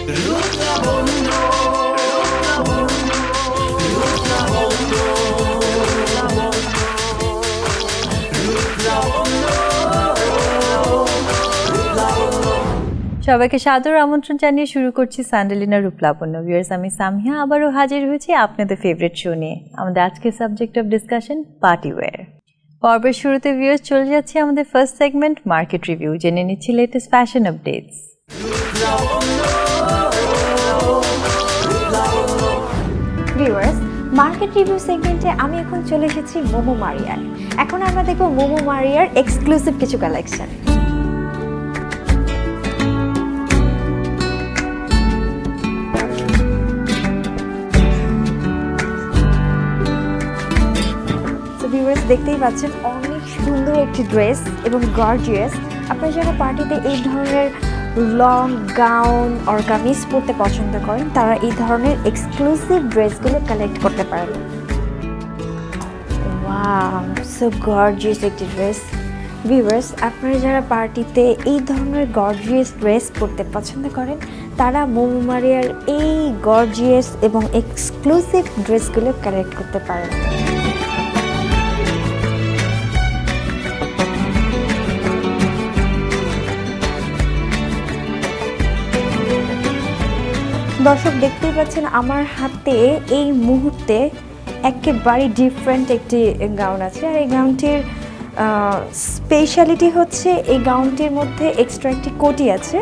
সবাইকে সাদর আমন্ত্রণ জানিয়ে শুরু করছি স্যান্ডেলিনা রূপলাবণ্য। ভিউয়ার্স, আমি সামিহা আবারও হাজির হয়েছি আপনাদের ফেভারিট শো নিয়ে। আমাদের আজকের subject of discussion party wear. পর্বের শুরুতে ভিউয়ার্স চলে যাচ্ছে আমাদের ফার্স্ট সেগমেন্ট মার্কেট রিভিউ, জেনে নিচ্ছি latest fashion updates. Viewers, market review সেগমেন্টে আমি এখন চলে এসেছি মোমো মারিয়ার। এখন আমরা দেখব মোমো মারিয়ার এক্সক্লুসিভ কিছু কালেকশন। ভিউয়ার্স, দেখতেই পাচ্ছেন অনেক সুন্দর একটি ড্রেস এবং গর্জিয়াস। আপনারা যারা পার্টিতে এই ধরনের লং গাউন অর কামিজ পরতে পছন্দ করেন তারা এই ধরনের এক্সক্লুসিভ ড্রেসগুলো কালেক্ট করতে পারেন। ওয়াও, সো গর্জিয়াস একটি ড্রেস। ভিউয়ার্স, আপনারা যারা পার্টিতে এই ধরনের গর্জিয়াস ড্রেস পরতে পছন্দ করেন তারা মোমো মারিয়ার এই গর্জিয়াস এবং এক্সক্লুসিভ ড্রেসগুলো কালেক্ট করতে পারেন। দর্শক, দেখতেই পাচ্ছেন আমার হাতে এই মুহূর্তে একেবারে ডিফারেন্ট একটি গাউন আছে। আর এই গাউনটির স্পেশালিটি হচ্ছে এই গাউনটির মধ্যে এক্সট্রা একটি কোটি আছে,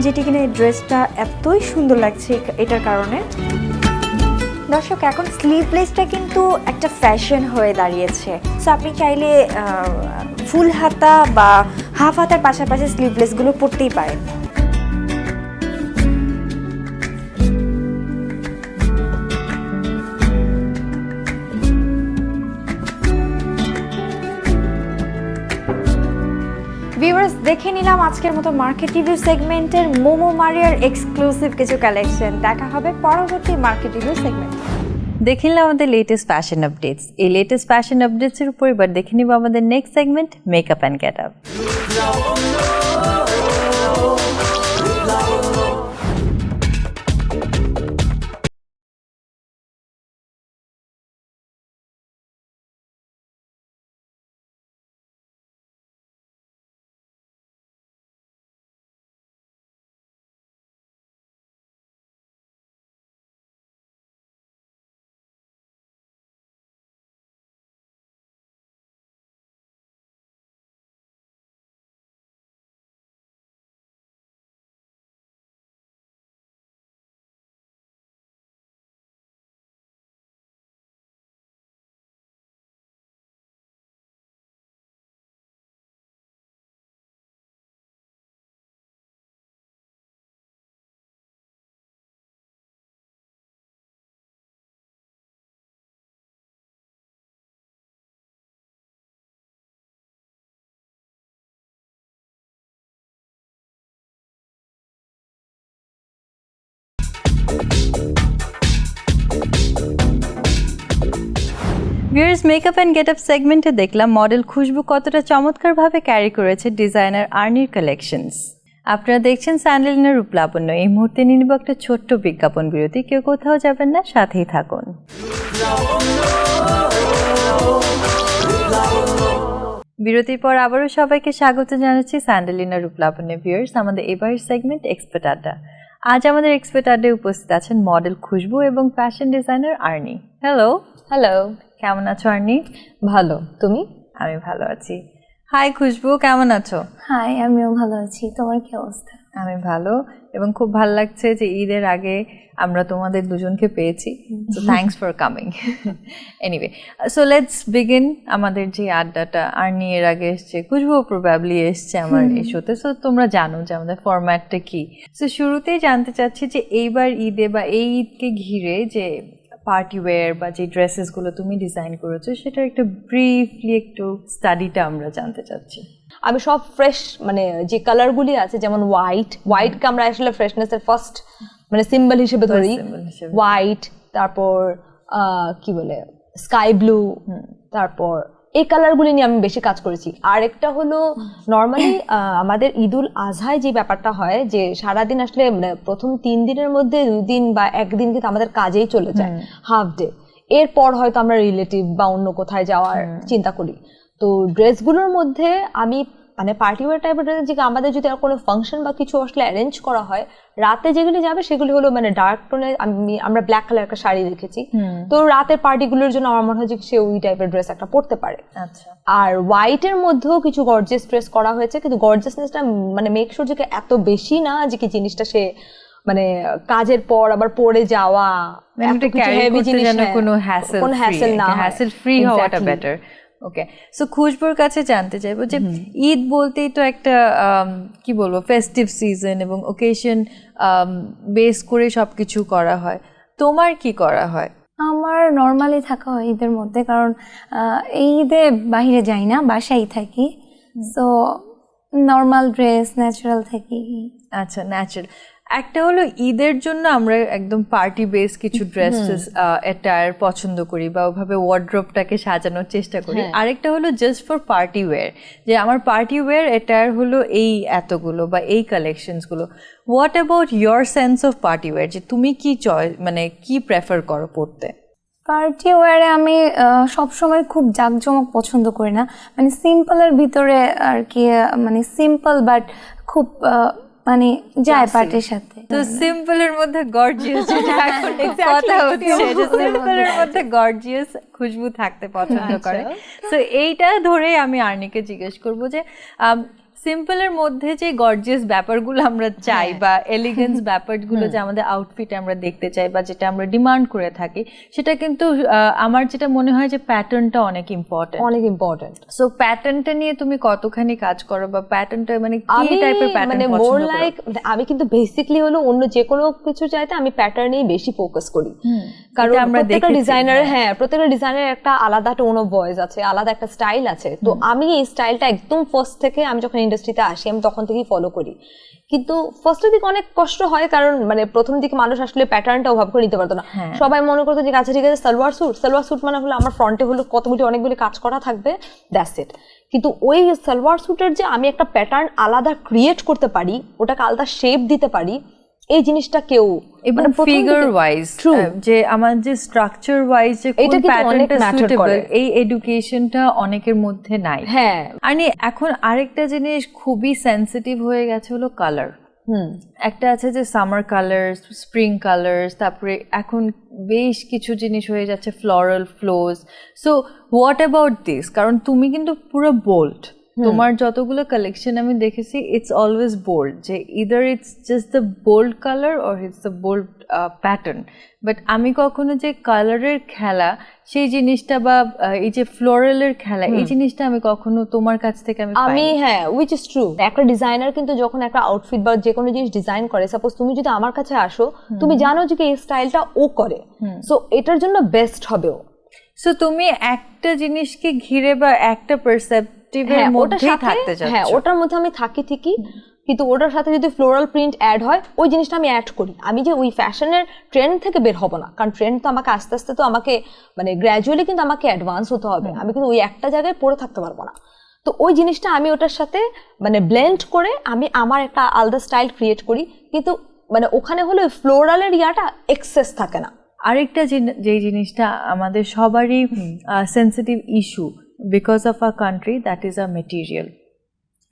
যেটি কিনা এই ড্রেসটা এতই সুন্দর লাগছে এটার কারণে। দর্শক, এখন স্লিভলেসটা কিন্তু একটা ফ্যাশন হয়ে দাঁড়িয়েছে। সো আপনি চাইলে ফুল হাতা বা হাফ হাতার পাশাপাশি স্লিভলেসগুলো পরতেই পারেন। ভিউয়ার্স, দেখে নিলাম আজকের মতো মার্কেট রিভিউ সেগমেন্টের মোমো মারিয়ার এক্সক্লুসিভ কিছু কালেকশন। দেখা হবে পরবর্তী মার্কেট রিভিউ সেগমেন্টে। দেখে নিলাম আমাদের লেটেস্ট ফ্যাশন আপডেটস। এই লেটেস্ট ফ্যাশন আপডেটসের উপর এবার দেখে নিব আমাদের next segment makeup and get up. Viewers, makeup and get up সেগমেন্টে দেখলাম মডেল খুশবু কতটা চমৎকারভাবে ক্যারি করেছে ডিজাইনার আর্নির কালেকশনস। আপনারা দেখছেন স্যান্ডেলিনা রূপলাবণ্য। এই মুহূর্তে নিয়ে নিব একটা ছোট্ট বিজ্ঞাপন বিরতি। কেউ কোথাও যাবেন না, সাথেই থাকুন। বিরতির পর আবারও সবাইকে স্বাগত জানাচ্ছি স্যান্ডেলিনা রূপলাবণ্য। ভিউয়ার্স, আমাদের এবারের সেগমেন্ট এক্সপার্ট আড্ডা। আজ আমাদের এক্সপার্ট আড্ডায় উপস্থিত আছেন মডেল খুশবু এবং fashion designer Arni. Hello. Hello, কেমন আছো আর্নি? ভালো। তুমি? আমি ভালো আছি। হাই খুশবু, কেমন আছো? হাই, আমিও ভালো আছি। তোমার কি অবস্থা? আমি ভালো, এবং খুব ভালো লাগছে যে ঈদের আগে আমরা তোমাদের দুজনকে পেয়েছি। So thanks for coming. Anyway, so let's begin আমাদের যে আড্ডাটা। আর্নি এর আগে এসছে, খুশবু প্রবাবলি এসছে আমার এই শোতে। সো তোমরা জানো যে আমাদের ফরম্যাটটা কি। সো শুরুতেই জানতে চাচ্ছি যে এইবার ঈদে বা এই ঈদকে ঘিরে যে পার্টি ওয়্যার বা যে ড্রেসেসগুলো তুমি ডিজাইন করেছো সেটার একটু ব্রিফলি একটু স্টাডিটা আমরা জানতে চাচ্ছি। আমি সব ফ্রেশ, মানে যে কালারগুলি আছে, যেমন হোয়াইটকে আমরা আসলে ফ্রেশনেসের ফার্স্ট মানে সিম্বল হিসেবে ধরি। হোয়াইট, তারপর কি বলে স্কাই ব্লু, তারপর এই কালারগুলি নিয়ে আমি বেশি কাজ করেছি। আর একটা হলো নর্মালি আমাদের ঈদুল আজহায় যে ব্যাপারটা হয় যে সারাদিন আসলে মানে প্রথম 3 দিনের মধ্যে 2 দিন বা 1 দিন কিন্তু আমাদের কাজেই চলে যায়, হাফ ডে। এরপর হয়তো আমরা রিলেটিভ বা অন্য কোথায় যাওয়ার চিন্তা করি। তো ড্রেসগুলোর মধ্যে আমি মানে পার্টি ওয়্যার টাইপের ড্রেস, যে আমাদের যদি কোনো ফাংশন বা কিছু আসলে অ্যারেঞ্জ করা হয়, রাতে যেগুলি যাবে সেগুলি হলো মানে ডার্ক টোনে। আমরা ব্ল্যাক কালার একটা শাড়ি রেখেছি, তো রাতের পার্টিগুলোর জন্য আমার মনে হয় যে সে ওই টাইপের ড্রেস একটা পরতে পারে। আচ্ছা। আর হোয়াইটের মধ্যেও কিছু গর্জিয়াস ড্রেস করা হয়েছে, কিন্তু গর্জিয়াসনেসটা মানে মেক শিওর যে এত বেশি না যে কি জিনিসটা সে মানে কাজের পর আবার পরে যাওয়া, কোনো হ্যাসেল না, হ্যাসেল ফ্রি হওয়াটা বেটার। ওকে, সো খুশবুর কাছে জানতে চাইবো যে ঈদ বলতেই তো একটা কি বলবো ফেস্টিভ সিজন এবং ওকেশন বেস করে সবকিছু করা হয়, তোমার কি করা হয়? আমার নর্মালি থাকা হয় ঈদের মধ্যে, কারণ এই ঈদে বাইরে যাই না, বাসায় থাকি, সো নর্মাল ড্রেস, ন্যাচারাল থাকি। আচ্ছা, ন্যাচারাল। একটা হলো ঈদের জন্য আমরা একদম পার্টি বেস কিছু ড্রেসেস অ্যাটায়ার পছন্দ করি বা ওভাবে ওয়ার্ড্রোবটাকে সাজানোর চেষ্টা করি। আরেকটা হলো জাস্ট ফর পার্টি ওয়্যার, যে আমার পার্টি ওয়্যার অ্যাটায়ার হলো এই এতগুলো বা এই কালেকশনসগুলো। What about your sense of party wear, যে তুমি কি মানে কি প্রেফার করো পড়তে? পার্টি ওয়্যারে আমি সবসময় খুব জাঁকজমক পছন্দ করি না, মানে সিম্পলের ভিতরে আর কি, মানে সিম্পল বাট খুব মানে যায় পার্টির সাথে। তো সিম্পলের মধ্যে গর্জিয়াস, যেটা এখন কথা হচ্ছে যে সিম্পলের মধ্যে গর্জিয়াস খুশবু থাকতে পছন্দ করে। সো এইটা ধরে আমি আর্নিকে জিজ্ঞেস করবো যে সিম্পলের মধ্যে যে গর্জিয়াস ব্যাপারগুলো আমরা চাই বা এলিগেন্স ব্যাপারগুলো যে আমাদের আউটফিটে আমরা দেখতে চাই বা যেটা আমরা ডিমান্ড করে থাকি, সেটা কিন্তু আমার যেটা মনে হয় যে প্যাটার্নটা অনেক ইম্পর্টেন্ট। সো প্যাটার্নটা নিয়ে তুমি কতখানি কাজ করো বা প্যাটার্নটা মানে কি টাইপের প্যাটার্ন পছন্দ করো? মোর লাইক আমি কিন্তু বেসিক্যালি হলো অন্য যে কোনো কিছু চাইতে আমি প্যাটার্নেই বেশি ফোকাস করি, কারণ প্রত্যেকটা ডিজাইনারের একটা আলাদা টোন অফ ভয়েস আছে, আলাদা একটা স্টাইল আছে। তো আমি এই স্টাইলটা একদম ফার্স্ট থেকে আমি যখন ইন্ডাস্ট্রিতে আসি আমি তখন থেকেই ফলো করি। কিন্তু ফার্স্টের দিকে অনেক কষ্ট হয়, কারণ মানে প্রথম দিকে মানুষ আসলে প্যাটার্নটা ওভাবে করে নিতে পারতো না। সবাই মনে করতো যে আচ্ছা ঠিক আছে সালোয়ার স্যুট মানে হলো আমার ফ্রন্টে হলো অনেকগুলি কাজ করা থাকবে, দ্যাটস ইট। কিন্তু ওই সালোয়ার স্যুটের যে আমি একটা প্যাটার্ন আলাদা ক্রিয়েট করতে পারি, ওটাকে আলাদা শেপ দিতে পারি, এই জিনিসটা কেউ এবং ফিগার ওয়াইজ যে আমার যে স্ট্রাকচার ওয়াইজ যে কোন প্যাটার্নটা সুটেবল, এই এডুকেশনটা অনেকের মধ্যে নাই। হ্যাঁ, আর এখন আরেকটা জিনিস খুবই সেনসিটিভ হয়ে গেছে হলো কালার। একটা আছে যে সামার কালার্স, স্প্রিং কালার্স, তারপরে এখন বেশ কিছু জিনিস হয়ে যাচ্ছে floral flows. So what about this? কারণ তুমি কিন্তু পুরো বোল্ড, তোমার যতগুলো কালেকশন আমি দেখেছি ইটস অলওয়েজ বোল্ড, যে either it's just the bold colour or it's the bold pattern. But আমি কখনো যে কালারের খেলা সেই জিনিসটা বা এই যে ফ্লোরালের খেলা, এই জিনিসটা আমি কখনো তোমার কাছ থেকে আমি হ্যাঁ, উইচ ইজ ট্রু। একটা ডিজাইনার কিন্তু যখন একটা আউটফিট বা যে কোনো জিনিস ডিজাইন করে, সাপোজ তুমি যদি আমার কাছে আসো, তুমি জানো যে এই স্টাইলটা ও করে, সো এটার জন্য বেস্ট হবে ও। সো তুমি একটা জিনিসকে ঘিরে বা একটা পারসেপটিভের মধ্যে থাকতে চাচ্ছ। হ্যাঁ, ওটার মধ্যে আমি থাকি ঠিকই, কিন্তু ওটার সাথে যদি ফ্লোরাল প্রিন্ট অ্যাড হয়, ওই জিনিসটা আমি অ্যাড করি। আমি যে ওই ফ্যাশনের ট্রেন্ড থেকে বের হব না, কারণ ট্রেন্ড তো আমাকে আস্তে আস্তে তো আমাকে মানে গ্র্যাজুয়ালি কিন্তু আমাকে অ্যাডভান্স হতে হবে। আমি কিন্তু ওই একটা জায়গায় পড়ে থাকতে পারবো না। তো ওই জিনিসটা আমি ওটার সাথে মানে ব্লেন্ড করে আমি আমার একটা আলাদা স্টাইল ক্রিয়েট করি, কিন্তু মানে ওখানে হলো ফ্লোরালের ইয়াটা এক্সেস থাকে না। আরেকটা যে জিনিসটা আমাদের সবারই sensitive issue because of a country, that is a material.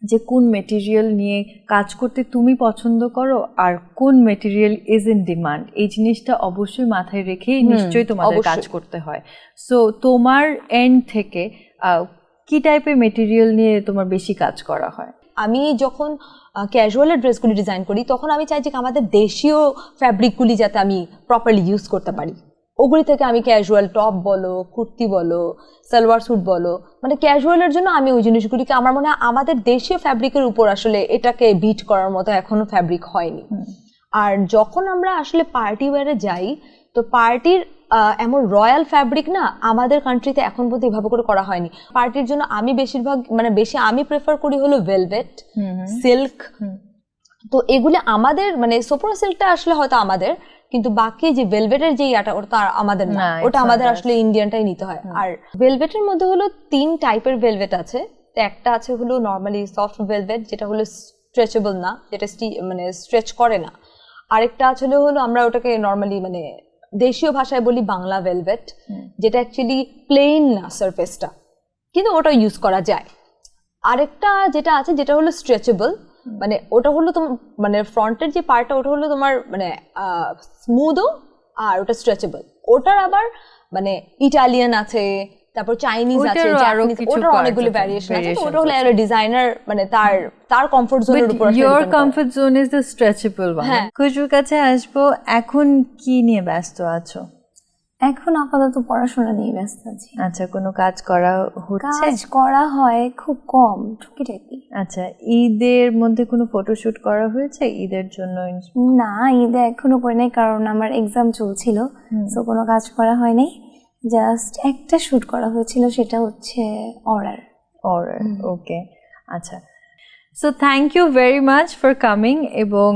যে কোন মেটেরিয়াল নিয়ে কাজ করতে তুমি পছন্দ করো আর কোন মেটেরিয়াল ইজ ইন ডিমান্ড, এই জিনিসটা অবশ্যই মাথায় রেখেই নিশ্চয়ই তোমাদের কাজ করতে হয়। সো তোমার এন্ড থেকে কি টাইপের মেটেরিয়াল নিয়ে তোমার বেশি কাজ করা হয়? আমি যখন ক্যাজুয়ালের ড্রেসগুলি ডিজাইন করি, তখন আমি চাই যে আমাদের দেশীয় ফ্যাব্রিকগুলি যাতে আমি প্রপারলি ইউজ করতে পারি। ওগুলি থেকে আমি ক্যাজুয়াল টপ বলো, কুর্তি বলো, সালোয়ার স্যুট বলো, মানে ক্যাজুয়ালের জন্য আমি ওই জিনিসগুলিকে, আমার মনে হয় আমাদের দেশীয় ফ্যাব্রিকের উপর আসলে এটাকে বিট করার মতো এখনো ফ্যাব্রিক হয়নি। আর যখন আমরা আসলে পার্টি ওয়্যারে যাই, তো পার্টির এমন রয়্যাল ফ্যাব্রিক না আমাদের কান্ট্রিতে এখন পর্যন্ত এভাবে করে করা হয়নি। পার্টির জন্য আমি বেশিরভাগ মানে বেশি আমি প্রেফার করি হলো ভেলভেট, সিল্ক। তো এগুলি আমাদের মানে সোপোরা সিল্কটা আসলে হয়তো আমাদের, কিন্তু বাকি যে ভেলভেটের যে ইয়াটা ওটা তো আর আমাদের না, না, ওটা it's আমাদের not আসলে ইন্ডিয়ানটাই নিতে হয়। আর ভেলভেটের মধ্যে হলো 3 টাইপের ভেলভেট আছে। তো একটা আছে হলো নর্মালি সফট ভেলভেট, যেটা হলো স্ট্রেচেবল না, যেটা মানে স্ট্রেচ করে না। আরেকটা আছে হলো আমরা ওটাকে নর্মালি মানে দেশীয় ভাষায় বলি বাংলা ভেলভেট, যেটা অ্যাকচুয়ালি প্লেন না সারফেসটা, কিন্তু ওটা ইউজ করা যায়। আরেকটা যেটা আছে যেটা হলো স্ট্রেচেবল, মানে ওটা হলো তোমার মানে ফ্রন্টের যে পার্টটা ওটা হলো তোমার মানে স্মুথও, আর ওটা স্ট্রেচেবল। ওটার আবার মানে ইটালিয়ান আছে, তারপর চাইনিজ আছে, জাপানিজ, ওটার অনেকগুলো ভ্যারিয়েশন আছে। তো ওটা হলো একটা ডিজাইনার মানে তার কমফোর্ট জোনের উপর আসলে your depend করে। comfort zone is the stretchable one. হ্যাঁ। খুশবুর কাছে আসবো, এখন কি নিয়ে ব্যস্ত আছো? এখন আপাতত পড়াশোনা নিয়ে ব্যস্ত আছি। আচ্ছা, কোনো কাজ করা হচ্ছে? কাজ করা হয় খুব কম, টুকিটাকি। আচ্ছা, ঈদের মধ্যে কোনো ফটোশুট করা হয়েছে ঈদের জন্য? না, ঈদে এখনো করি নাই, কারণ আমার এক্সাম চলছিল, তো কোনো কাজ করা হয়নি। জাস্ট একটা শুট করা হয়েছিল, সেটা হচ্ছে অর্ডার। Order, okay. আচ্ছা, so thank you very much for coming, এবং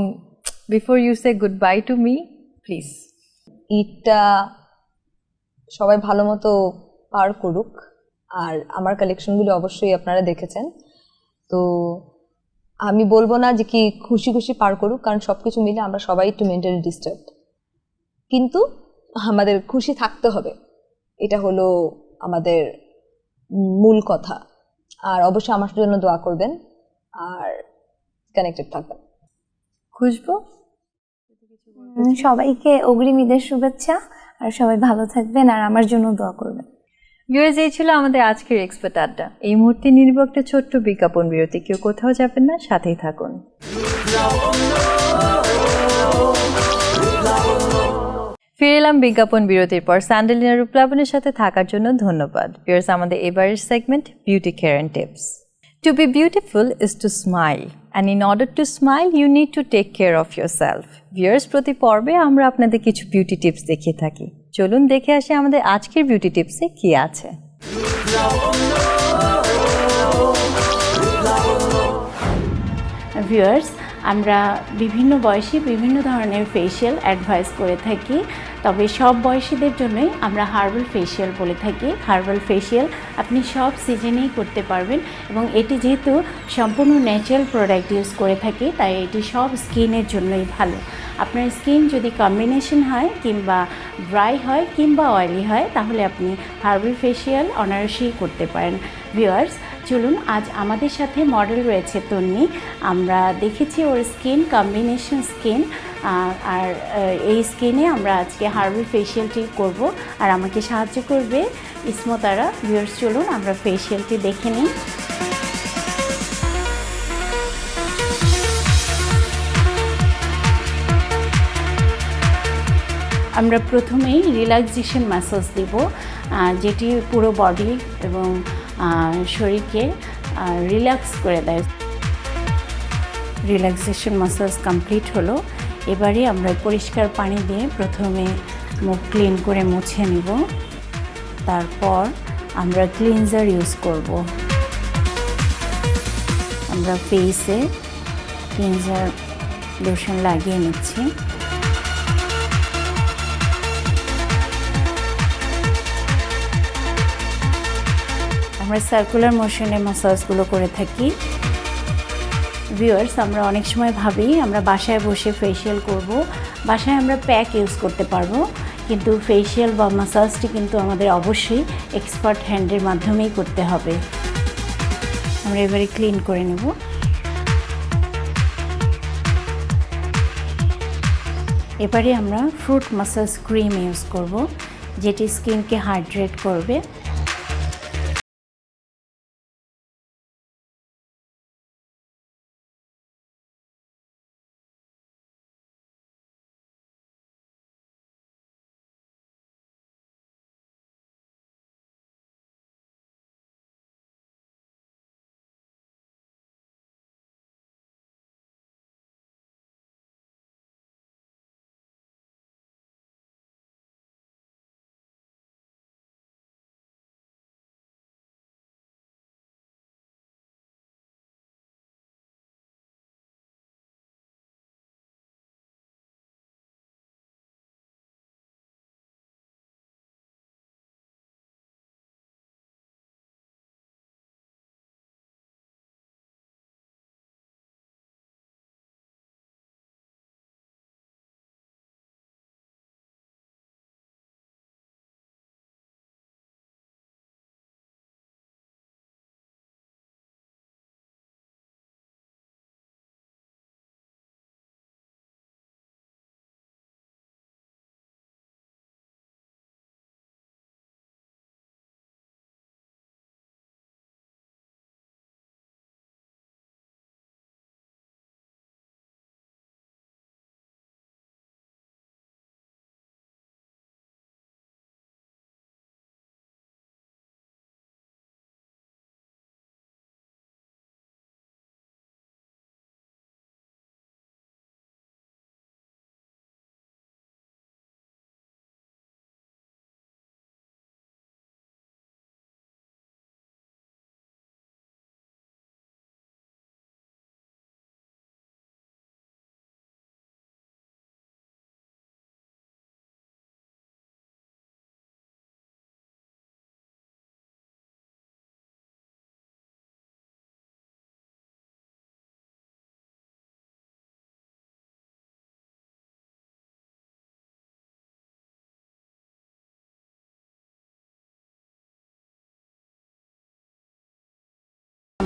before you say goodbye to me, please. ঈদটা সবাই ভালো মতো পার করুক, আর আমার কালেকশনগুলো অবশ্যই আপনারা দেখেছেন। তো আমি বলবো না যে কি খুশি খুশি পার করুক, কারণ সব কিছু মিলে আমরা সবাই একটু মেন্টালি ডিস্টার্ব, কিন্তু আমাদের খুশি থাকতে হবে, এটা হলো আমাদের মূল কথা। আর অবশ্যই আমার জন্য দোয়া করবেন আর কানেক্টেড থাকবেন। খুশবু? সবাইকে অগ্রিম ঈদের শুভেচ্ছা, আর সবাই ভালো থাকবেন আর আমার জন্য দোয়া করবেন। ভিউয়ার্স, এই ছিল আমাদের আজকের এক্সপার্ট আড্ডা। এই মুহূর্তে নির্ব একটা ছোট্ট বিজ্ঞাপন বিরতি। কেউ কোথাও যাবেন না, সাথেই থাকুন। ফিরে এলাম বিজ্ঞাপন বিরতির পর। স্যান্ডেলিনা রূপলাবণের সাথে থাকার জন্য ধন্যবাদ। ভিউয়ার্স, আমাদের এবারের segment beauty care and tips. To be beautiful is to smile, and in order to smile you need to take care of yourself. Viewers, প্রতি পর্বে আমরা আপনাদের কিছু বিউটি টিপস দেখিয়ে থাকি। চলুন দেখে আসি আমাদের আজকের বিউটি টিপসে কি আছে। ভিউয়ার্স, আমরা বিভিন্ন বয়সী বিভিন্ন ধরনের ফেশিয়াল অ্যাডভাইস করে থাকি, তবে সব বয়সীদের জন্যই আমরা হার্বাল ফেশিয়াল বলে থাকি। হার্বাল ফেশিয়াল আপনি সব সিজনেই করতে পারবেন, এবং এটি যেহেতু সম্পূর্ণ ন্যাচারাল প্রোডাক্ট ইউজ করে থাকি, তাই এটি সব স্কিনের জন্যই ভালো। আপনার স্কিন যদি কম্বিনেশন হয়, কিংবা ড্রাই হয়, কিংবা অয়েলি হয়, তাহলে আপনি হার্বাল ফেশিয়াল অনায়াসেই করতে পারেন। ভিউয়ার্স, চলুন, আজ আমাদের সাথে মডেল রয়েছে তন্নি। আমরা দেখেছি ওর স্কিন কম্বিনেশন স্কিন, আর এই স্কিনে আমরা আজকে হার্বাল ফেশিয়ালটি করব, আর আমাকে সাহায্য করবে ইসমতারা। ভিউয়ার্স, চলুন আমরা ফেশিয়ালটি দেখে নিই। আমরা প্রথমেই রিল্যাক্সেশন ম্যাসাজ দেব, যেটি পুরো বডি এবং শরীরকে রিল্যাক্স করে দেয়। রিল্যাক্সেশন ম্যাসাজ কমপ্লিট হলো। এবারে আমরা পরিষ্কার পানি দিয়ে প্রথমে মুখ ক্লিন করে মুছে নিব, তারপর আমরা ক্লিনজার ইউজ করব। আমরা ফেসে ক্লিনজার লোশন লাগিয়ে নিচ্ছি। আমরা সার্কুলার মোশনে ম্যাসাজগুলো করে থাকি। ভিউয়ার্স, আমরা অনেক সময় ভাবি আমরা বাসায় বসে ফেশিয়াল করব, বাসায় আমরা প্যাক ইউজ করতে পারবো, কিন্তু ফেশিয়াল বা ম্যাসাজটি কিন্তু আমাদের অবশ্যই এক্সপার্ট হ্যান্ডের মাধ্যমেই করতে হবে। আমরা এবারে ক্লিন করে নেব। এবারে আমরা ফ্রুট ম্যাসাজ ক্রিম ইউজ করব, যেটি স্কিনকে হাইড্রেট করবে।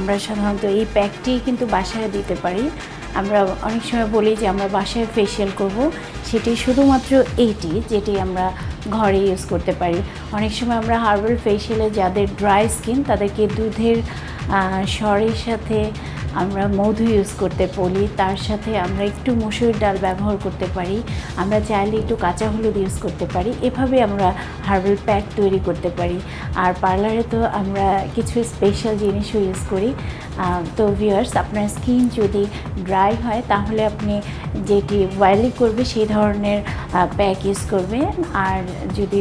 আমরা সাধারণত এই প্যাকটি কিন্তু বাসায় দিতে পারি। আমরা অনেক সময় বলি যে আমরা বাসায় ফেসিয়াল করব, সেটি শুধুমাত্র এইটি যেটি আমরা ঘরে ইউজ করতে পারি। অনেক সময় আমরা হার্বাল ফেসিয়ালে যাদের ড্রাই স্কিন তাদেরকে দুধের সরের সাথে আমরা মধু ইউজ করতে বলি, তার সাথে আমরা একটু মসুর ডাল ব্যবহার করতে পারি, আমরা চাইলে একটু কাঁচা হলুদ ইউজ করতে পারি। এভাবে আমরা হার্বাল প্যাক তৈরি করতে পারি। আর পার্লারে তো আমরা কিছু স্পেশাল জিনিসও ইউজ করি। তো ভিউয়ার্স, আপনার স্কিন যদি ড্রাই হয় তাহলে আপনি যেটি অয়েলি করবে সেই ধরনের প্যাক ইউজ করবেন, আর যদি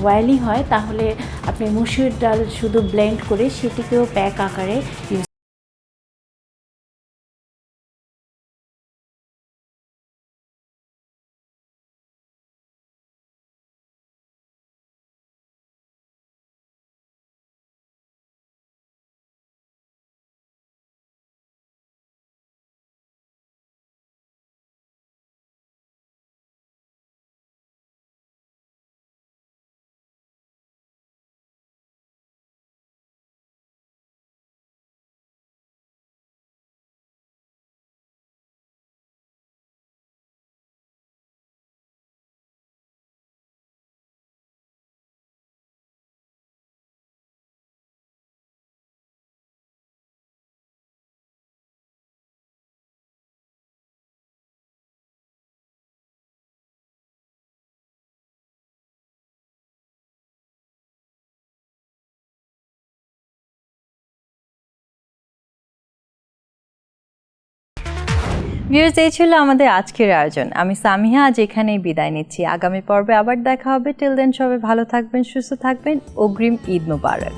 অয়েলি হয় তাহলে আপনি মসুর ডাল শুধু ব্লেন্ড করে সেটিকেও প্যাক আকারে ইউজ। ভিউয়ার্স, এই ছিল আমাদের আজকের আয়োজন। আমি সামিহা আজ এখানেই বিদায় নিচ্ছি। আগামী পর্বে আবার দেখা হবে। টিল দেন সবাই ভালো থাকবেন, সুস্থ থাকবেন। অগ্রিম ঈদ মোবারক।